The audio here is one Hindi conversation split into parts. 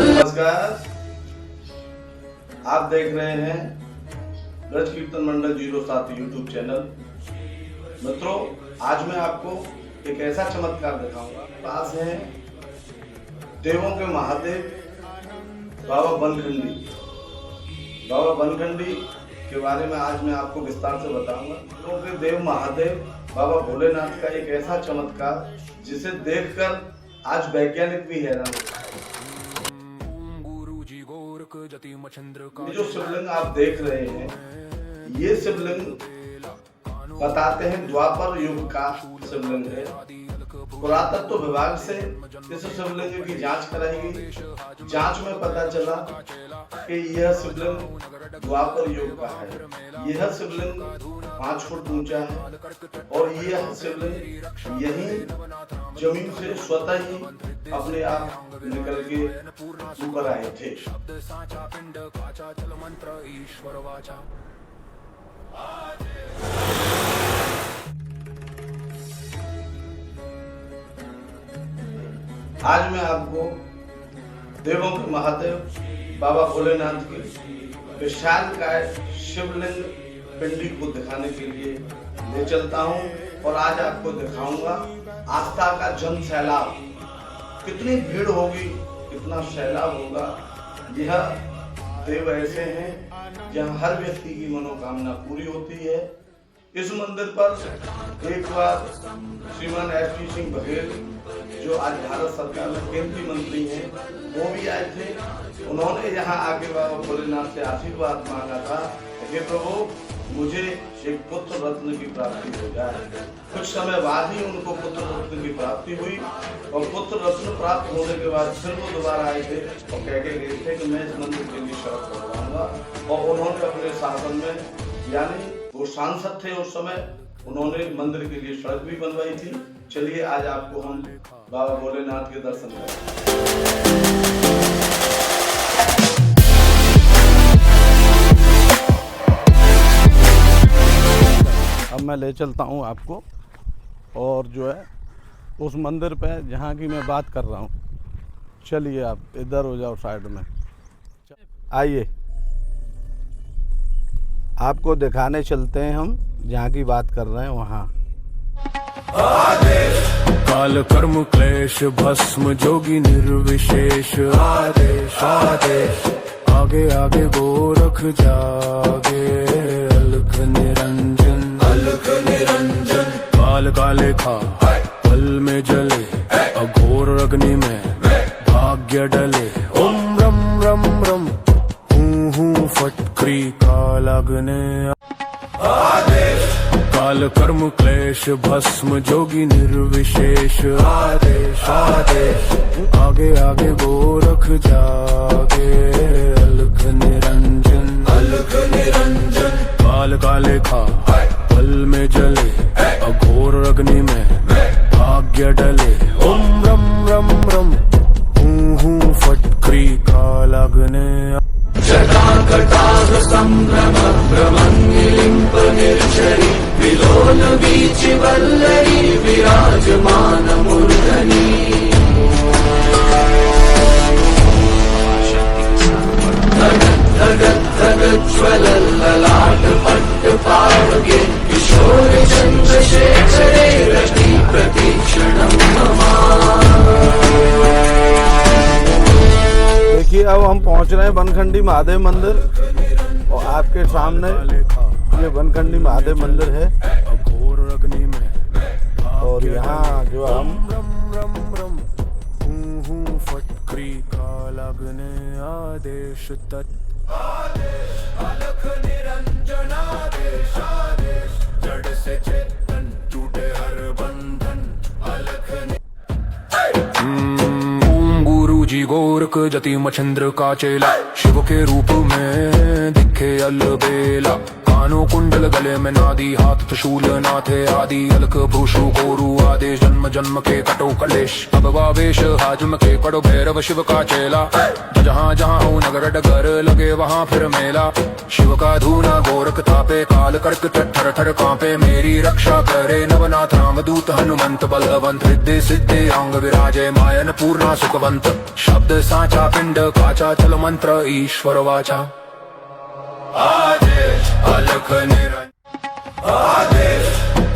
नमस्कार, आप देख रहे हैं ब्रज कीर्तन मंडल 07 यूट्यूब चैनल। मित्रों, आज मैं आपको एक ऐसा चमत्कार दिखाऊंगा। पास है देवों के महादेव बाबा बनखंडी। बाबा बनखंडी के बारे में आज मैं आपको विस्तार से बताऊंगा। देवों के देव महादेव बाबा भोलेनाथ का एक ऐसा चमत्कार जिसे देखकर आज वैज्ञानिक भी हैरान होते हैं। ये जो शिवलिंग आप देख रहे हैं, ये शिवलिंग बताते हैं द्वापर युग का शिवलिंग है। पुरातत्व विभाग से इस शिवलिंग की जांच कराई गई। जांच में पता चला कि यह शिवलिंग द्वापर युग का है। यह शिवलिंग 5 फुट ऊंचा है और यह शिवलिंग यही जमीन से स्वतः ही अपने आप निकल के ऊपर आए थे। आज मैं आपको देवों के महादेव बाबा भोलेनाथ की विशालकाय शिवलिंग पिंडी को दिखाने के लिए ले चलता हूं और आज आपको दिखाऊंगा आस्था का जन सैलाब। कितनी भीड़ होगी, कितना सैलाब होगा। यह देव ऐसे हैं जहां हर व्यक्ति की मनोकामना पूरी होती है। इस मंदिर पर एक बार श्रीमान एस.टी. सिंह बघेल, जो आज भारत सरकार में केंद्रीय मंत्री हैं, वो भी आए थे। उन्होंने यहाँ आके बाबा भोलेनाथ से आशीर्वाद मांगा था कि प्रभु, मुझे एक पुत्र रत्न की प्राप्ति हो जाए। कुछ समय बाद ही उनको पुत्र रत्न की प्राप्ति हुई और पुत्र रत्न प्राप्त होने के बाद फिर वो दोबारा आए थे और कह के गए थे कि मैं इस मंदिर के लिए सड़क बनवाऊंगा। और उन्होंने अपने शासन में, यानी वो सांसद थे उस समय, उन्होंने मंदिर के लिए सड़क भी बनवाई थी। चलिए आज आपको हम बाबा भोलेनाथ के दर्शन करें। अब मैं ले चलता हूँ आपको और जो है उस मंदिर पे जहाँ की मैं बात कर रहा हूँ। चलिए आप इधर हो जाओ, साइड में आइए, आपको दिखाने चलते हैं हम जहाँ की बात कर रहे हैं वहाँ। काल कर्म क्लेश भस्म जोगी निर्विशेष आदेश आदेश। आगे आगे गोरख जागे अलख निरंजन अलख निरंजन। काल काले खा पल में जले अघोर अग्नि में भाग्य डले। ओम रम रम रम हूँ फटक्री काल अग्नि आदेश। काल कर्म क्लेश भस्म जोगी निर्विशेष आदेश आदेश। आगे आगे गोरख जागे अलख निरंजन अलख निरंजन। काल काले खा पल में जले अघोर अग्नि में भाग्य डले। ओम रम रम रम हूँ फटक्री काल अग्नि। जटाकटाह संभ्रम भ्रमङ्गिलिम्ब निर्झरि विलोल वीचि वल्लरी विराजमान मूर्धनि। धगत् धगत् धगत् ज्वलल्ललाट पट्ट पावके किशोर चन्द्रशेखरे रति प्रतीक्षणं मम। देखिए, अब हम पहुंच रहे हैं बनखंडी महादेव मंदिर और आपके सामने ये बनखंडी महादेव मंदिर है। और यहाँ जो हम फटक्री काल अग्नि आदेश तत् अलख निरंजन आदेश आदेश। जड़ से चेतन टूटे हर बंधन अलख। ओम गुरु जी गौर गोरख जति मच्छिंद्र का चेला, शिव के रूप में दिखे अलबेला। कानों कुंडल गले में नादी, हाथ त्रिशूल नाथे आदि, अलक भूषु गोरु आदेश, जन्म जन्म के कटो कलेश। अब वावेश हाजम के कड़ो भैरव शिव का चेला, जहाँ जहाँ हो नगर डगर लगे वहाँ फिर मेला। शिव का धूना गोरख तापे, काल कर्क थर थर कांपे, मेरी रक्षा करे नवनाथ रामदूत हनुमंत। बलवंत रिद्धि सिद्धि अंग विराजे, मायन पूर्णा सुखवंत। शब्द साचा पिंड काचा, चल मंत्र ईश्वर वाचा। आदेश अलख निरंजन आदेश,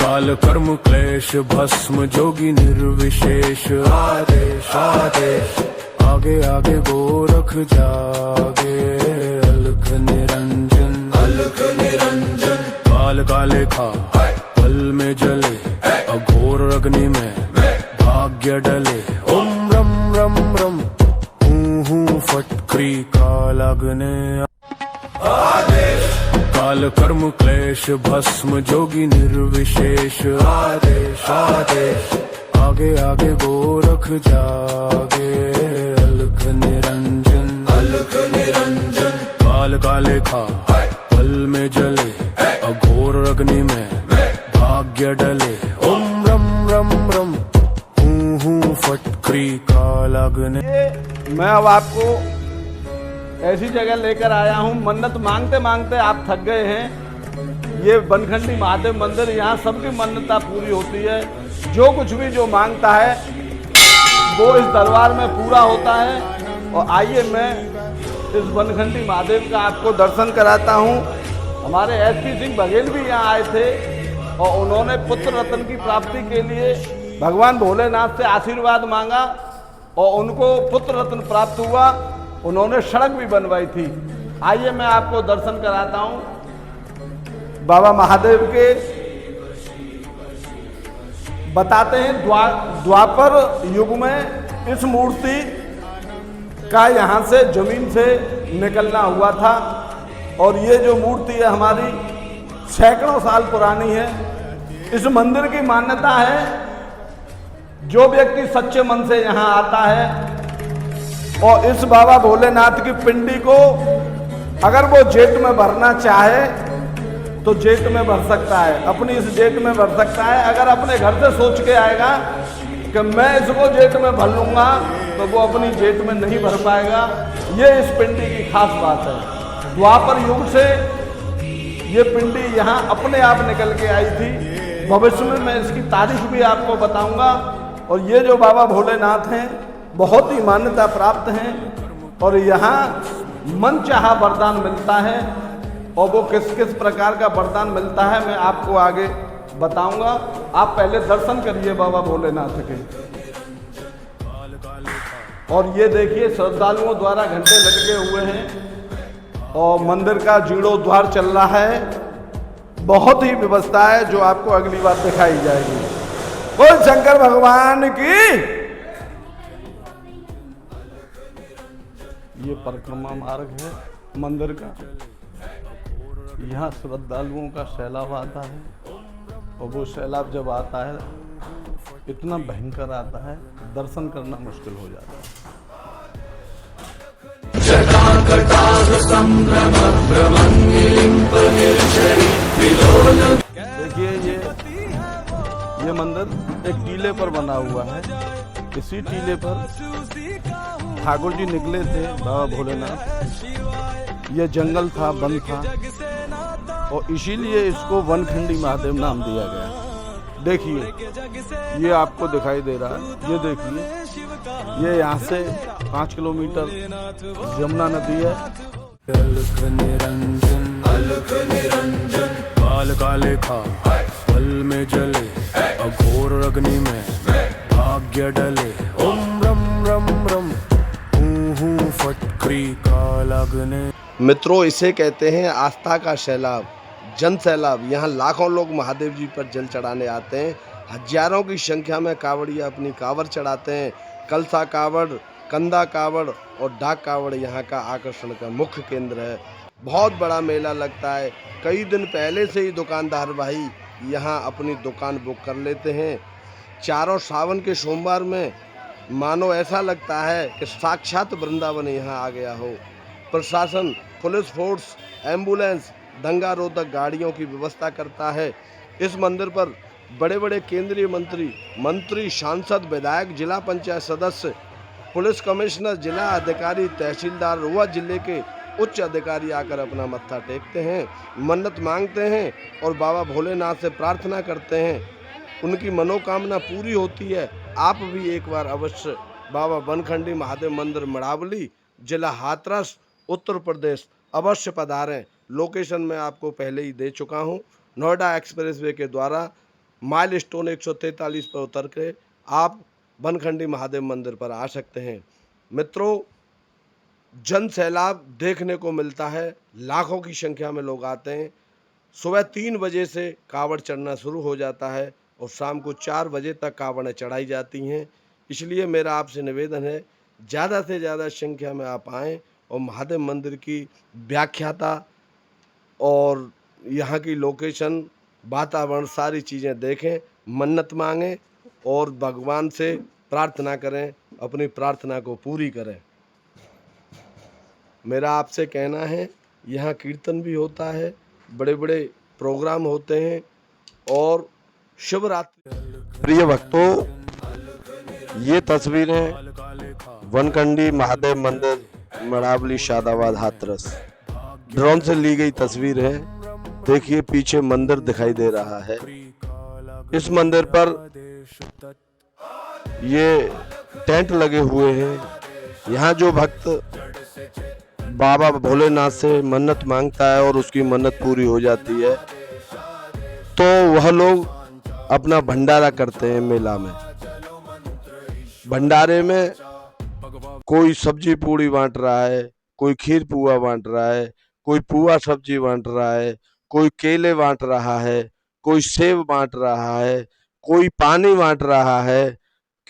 काल कर्म क्लेश भस्म जोगी निर्विशेष। आदेश आदेश, आगे आगे गोरख जागे, अलख निरंजन काल काले खा, पल में जले अघोर अग्नि में भाग्य डले। ओम रम रम रम हूँ फटक्री काल अग्नि। आदेश काल कर्म क्लेश भस्म जोगी निर्विशेष। आदेश आदेश, आगे आगे गोरख जागे, अलख निरंजन काल काले खा, पल में जले अघोर अग्नि में भाग्य डले। ओम रम रम रम हूँ फटक्री काल अग्नि। मैं अब आपको ऐसी जगह लेकर आया हूँ, मन्नत मांगते मांगते आप थक गए हैं। ये बनखंडी महादेव मंदिर, यहाँ सबकी मन्नता पूरी होती है। जो कुछ भी जो मांगता है वो इस दरबार में पूरा होता है। और आइए मैं इस बनखंडी महादेव का आपको दर्शन कराता हूँ। हमारे SP सिंह बघेल भी यहाँ आए थे और उन्होंने पुत्र रत्न की प्राप्ति के लिए भगवान भोलेनाथ से आशीर्वाद मांगा और उनको पुत्र रत्न प्राप्त हुआ। उन्होंने सड़क भी बनवाई थी। आइए मैं आपको दर्शन कराता हूं बाबा महादेव के। बताते हैं द्वापर युग में इस मूर्ति का यहाँ से जमीन से निकलना हुआ था और ये जो मूर्ति है हमारी सैकड़ों साल पुरानी है। इस मंदिर की मान्यता है, जो व्यक्ति सच्चे मन से यहाँ आता है और इस बाबा भोलेनाथ की पिंडी को अगर वो जेठ में भरना चाहे तो जेठ में भर सकता है, अपनी इस जेठ में भर सकता है। अगर अपने घर से सोच के आएगा कि मैं इसको जेठ में भर लूंगा तो वो अपनी जेठ में नहीं भर पाएगा। ये इस पिंडी की खास बात है। द्वापर युग से ये पिंडी यहाँ अपने आप निकल के आई थी। भविष्य में मैं इसकी तारीख भी आपको बताऊंगा। और ये जो बाबा भोलेनाथ हैं बहुत ही मान्यता प्राप्त हैं और यहाँ मन चाहा वरदान मिलता है। और वो किस किस प्रकार का वरदान मिलता है मैं आपको आगे बताऊंगा। आप पहले दर्शन करिए बाबा भोलेनाथ के। और ये देखिए श्रद्धालुओं द्वारा घंटे लटके हुए हैं और मंदिर का जीर्णोद्धार चल रहा है। बहुत ही व्यवस्था है जो आपको अगली बार दिखाई जाएगी। बोल शंकर भगवान की। ये परिक्रमा मार्ग है मंदिर का। यहाँ श्रद्धालुओं का सैलाब आता है और वो सैलाब जब आता है इतना भयंकर आता है, दर्शन करना मुश्किल हो जाता है। देखिए ये मंदिर एक टीले पर बना हुआ है। इसी टीले पर ठाकुर जी निकले थे बाबा भोलेनाथ। ये जंगल था, वन था और इसीलिए इसको वनखंडी महादेव नाम दिया गया। देखिए ये आपको दिखाई दे रहा है, ये देखिए ये यहाँ से 5 किलोमीटर यमुना नदी है। अलख निरंजन काल काले खा, पल में जले अघोर अग्नि में भाग्य डले। ओम रम रम रम हूँ फटक्री काल अग्नि। मित्रों, इसे कहते हैं आस्था का सैलाब, जन सैलाब। यहाँ लाखों लोग महादेव जी पर जल चढ़ाने आते हैं। हजारों की संख्या में कावड़िया अपनी कावड़ चढ़ाते हैं। कलसा कावड़, कंधा कावड़ और डाक कावड़ यहाँ का आकर्षण का मुख्य केंद्र है। बहुत बड़ा मेला लगता है। कई दिन पहले से ही दुकानदार भाई यहाँ अपनी दुकान बुक कर लेते हैं। चारों सावन के सोमवार में मानो ऐसा लगता है कि साक्षात वृंदावन यहाँ आ गया हो। प्रशासन, पुलिस फोर्स, एम्बुलेंस, दंगा रोधक गाड़ियों की व्यवस्था करता है। इस मंदिर पर बड़े बड़े केंद्रीय मंत्री, सांसद, विधायक, जिला पंचायत सदस्य, पुलिस कमिश्नर, जिला अधिकारी, तहसीलदार व जिले के उच्च अधिकारी आकर अपना मत्था टेकते हैं, मन्नत मांगते हैं और बाबा भोलेनाथ से प्रार्थना करते हैं। उनकी मनोकामना पूरी होती है। आप भी एक बार अवश्य बाबा बनखंडी महादेव मंदिर मड़ावली, जिला हाथरस, उत्तर प्रदेश अवश्य पधारें। लोकेशन मैं आपको पहले ही दे चुका हूँ। नोएडा एक्सप्रेसवे के द्वारा माइल स्टोन 143 पर उतर के आप बनखंडी महादेव मंदिर पर आ सकते हैं। मित्रों, जन सैलाब देखने को मिलता है, लाखों की संख्या में लोग आते हैं। सुबह 3 बजे से कावड़ चढ़ना शुरू हो जाता है और शाम को 4 बजे तक कावड़ें चढ़ाई जाती हैं। इसलिए मेरा आपसे निवेदन है, ज़्यादा से ज़्यादा संख्या में आप आएँ और महादेव मंदिर की व्याख्याता और यहाँ की लोकेशन, वातावरण, सारी चीज़ें देखें, मन्नत मांगें और भगवान से प्रार्थना करें, अपनी प्रार्थना को पूरी करें। मेरा आपसे कहना है, यहाँ कीर्तन भी होता है, बड़े बड़े प्रोग्राम होते हैं और शिवरात्रि। प्रिय भक्तों, ये तस्वीरें बनखंडी महादेव मंदिर मड़ावली, शादाबाद, हाथरस ड्रोन से ली गई तस्वीर है। देखिए पीछे मंदिर दिखाई दे रहा है। इस मंदिर पर ये टेंट लगे हुए हैं। यहाँ जो भक्त बाबा भोलेनाथ से मन्नत मांगता है और उसकी मन्नत पूरी हो जाती है तो वह लोग अपना भंडारा करते हैं मेला में। भंडारे में कोई सब्जी पूड़ी बांट रहा है, कोई खीर पुआ बांट रहा है, कोई पुआ सब्जी बांट रहा है, कोई केले बांट रहा है, कोई सेब बांट रहा है, कोई पानी बांट रहा है।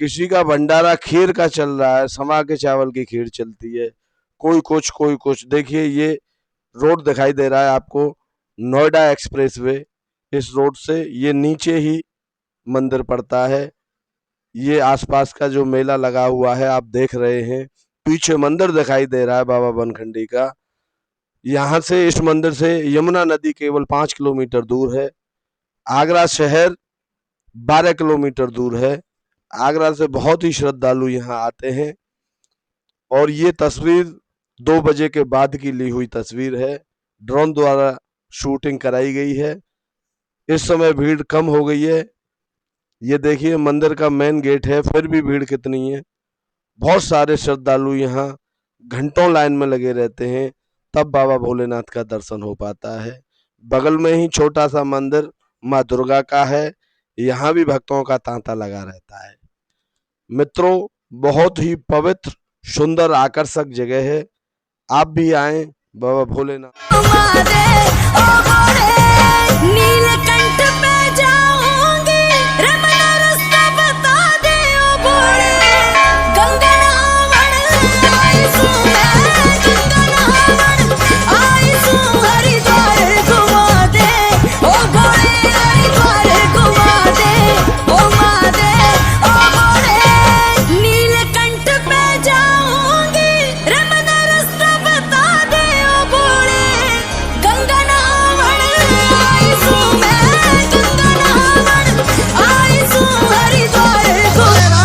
किसी का भंडारा खीर का चल रहा है, समा के चावल की खीर चलती है। कोई कुछ। देखिए ये रोड दिखाई दे रहा है आपको, नोएडा एक्सप्रेसवे। इस रोड से ये नीचे ही मंदिर पड़ता है। ये आसपास का जो मेला लगा हुआ है आप देख रहे हैं। पीछे मंदिर दिखाई दे रहा है बाबा बनखंडी का। यहाँ से, इस मंदिर से यमुना नदी केवल 5 किलोमीटर दूर है। आगरा शहर 12 किलोमीटर दूर है। आगरा से बहुत ही श्रद्धालु यहाँ आते हैं और ये तस्वीर 2 बजे के बाद की ली हुई तस्वीर है। ड्रोन द्वारा शूटिंग कराई गई है। इस समय भीड़ कम हो गई है। ये देखिए मंदिर का मेन गेट है, फिर भी भीड़ कितनी है। बहुत सारे श्रद्धालु यहाँ घंटों लाइन में लगे रहते हैं, तब बाबा भोलेनाथ का दर्शन हो पाता है। बगल में ही छोटा सा मंदिर माँ दुर्गा का है, यहाँ भी भक्तों का तांता लगा रहता है। मित्रों, बहुत ही पवित्र, सुंदर, आकर्षक जगह है। आप भी आए बाबा भोलेनाथ। नीलकंठ पे जाऊंगी, रमना रास्ता बता दे ओ भोले। गंगा नहावन आई सू मैं, गंगा नहावन आई सू, हरिद्वार घुमा दे ओ भोले, हरिद्वार घुमा दे ओ महादेव ओ भोले। नीलकंठ पे जाऊंगी, रमना रास्ता बता दे ओ भोले। गंगा नहावन आई सू मैं, गंगा नहावन आई सू, हरिद्वार घुमा।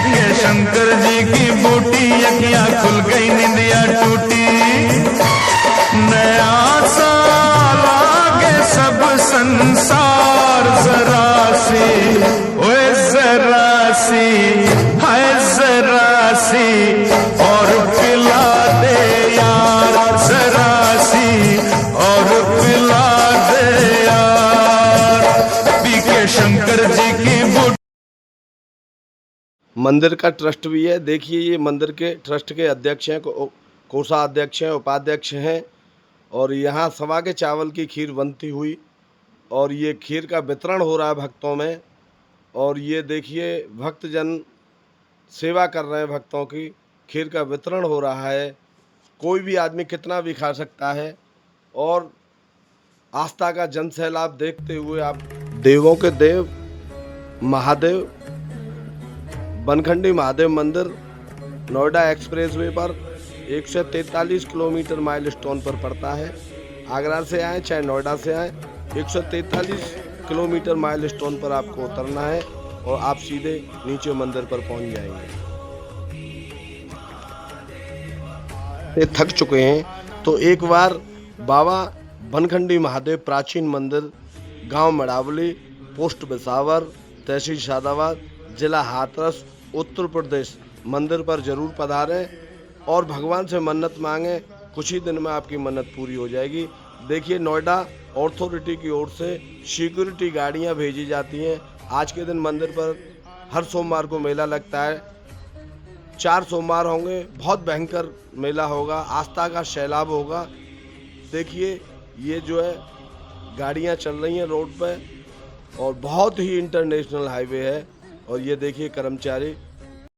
के शंकर जी की बूटी, अखियां खुल गई, निंदिया टूटी। नया साल आगे सब संसार जरा सी, ओए जरा सी, हाय जरा सी, और पिला दे यार, जरा सी और पिला दे यार। पी के शंकर जी की बूटी। मंदिर का ट्रस्ट भी है। देखिए ये मंदिर के ट्रस्ट के अध्यक्ष हैं, कोषाध्यक्ष हैं, उपाध्यक्ष हैं। और यहाँ सवा के चावल की खीर बनती हुई और ये खीर का वितरण हो रहा है भक्तों में। और ये देखिए भक्तजन सेवा कर रहे हैं भक्तों की, खीर का वितरण हो रहा है। कोई भी आदमी कितना भी खा सकता है। और आस्था का जन सैलाब देखते हुए आप देवों के देव महादेव बनखंडी महादेव मंदिर नोएडा एक्सप्रेसवे पर 143 किलोमीटर माइलस्टोन पर पड़ता है। आगरा से आए चाहे नोएडा से आए, 143 किलोमीटर माइलस्टोन पर आपको उतरना है और आप सीधे नीचे मंदिर पर पहुंच जाएंगे। थक चुके हैं तो एक बार बाबा बनखंडी महादेव प्राचीन मंदिर, गांव मड़ावली, पोस्ट बिसावर, तहसील शादाबाद, जिला हाथरस, उत्तर प्रदेश मंदिर पर जरूर पधारें और भगवान से मन्नत मांगें। कुछ ही दिन में आपकी मन्नत पूरी हो जाएगी। देखिए नोएडा अथॉरिटी की ओर से सिक्योरिटी गाड़ियां भेजी जाती हैं। आज के दिन मंदिर पर हर सोमवार को मेला लगता है। 4 सोमवार होंगे, बहुत भयंकर मेला होगा, आस्था का सैलाब होगा। देखिए ये जो है गाड़ियां चल रही हैं रोड पे और बहुत ही इंटरनेशनल हाईवे है। और ये देखिए कर्मचारी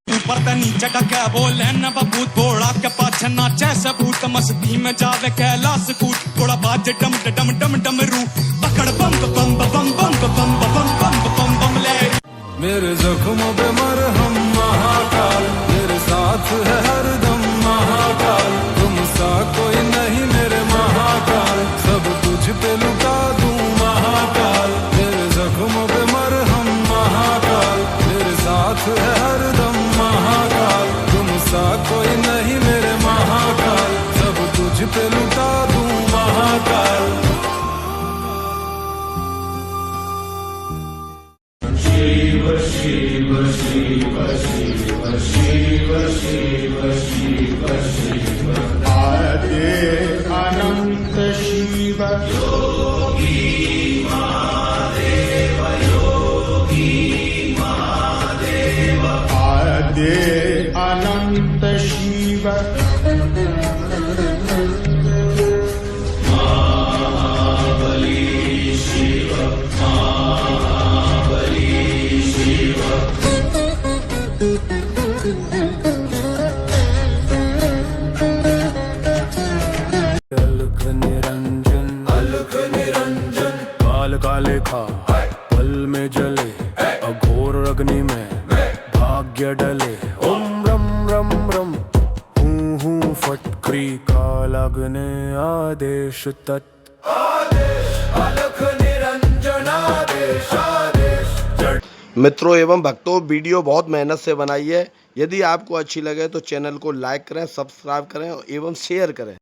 ऊपर ते नीचे टका बोले न बबूत बोड़ा के पाछे नाचे सबूत मस्ती में जावे कैलाश कूट थोड़ा बाजे डम डम डम डम रू पकड़ बम बम बम बम बम बम बम बम बम ले मेरे जख्मों पे मरहम महाकाल, मेरे साथ है हरदम महाकाल। तुम सा कोई नहीं मेरे महाकाल, सब तुझ पे लुटा दूं महाकाल। मेरे जख्मों पे मरहम महाकाल, मेरे साथ है हरदम महाकाल। तुम सा कोई नहीं मेरे महाकाल, सब तुझ पे लुटा दूं महाकाल। अनंत शिव आदे अनंत शिव अलख निरंजन काल काले खा पल में जले, अघोर अग्नि में भाग्य डले। ओम रम रम रम हूँ फटक्री काल अग्नि आदेश तत् अलख निरंजन आदेश आदेश। मित्रों एवं भक्तों, वीडियो बहुत मेहनत से बनाई है। यदि आपको अच्छी लगे तो चैनल को लाइक करें, सब्सक्राइब करें एवं शेयर करें।